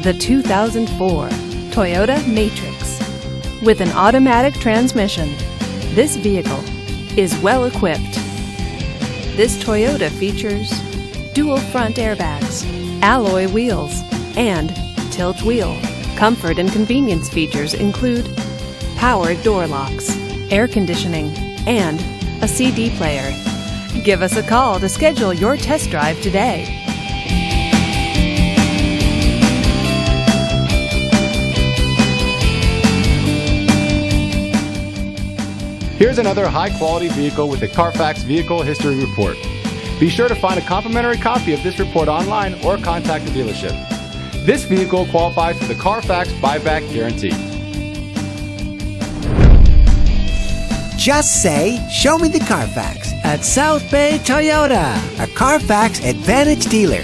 the 2004 Toyota Matrix. With an automatic transmission, this vehicle is well equipped. This Toyota features dual front airbags, alloy wheels, and tilt wheel. Comfort and convenience features include powered door locks, air conditioning, and a CD player. Give us a call to schedule your test drive today. Here's another high-quality vehicle with a Carfax Vehicle History Report. Be sure to find a complimentary copy of this report online or contact the dealership. This vehicle qualifies for the Carfax Buyback Guarantee. Just say, "Show me the Carfax" at South Bay Toyota, a Carfax Advantage dealer.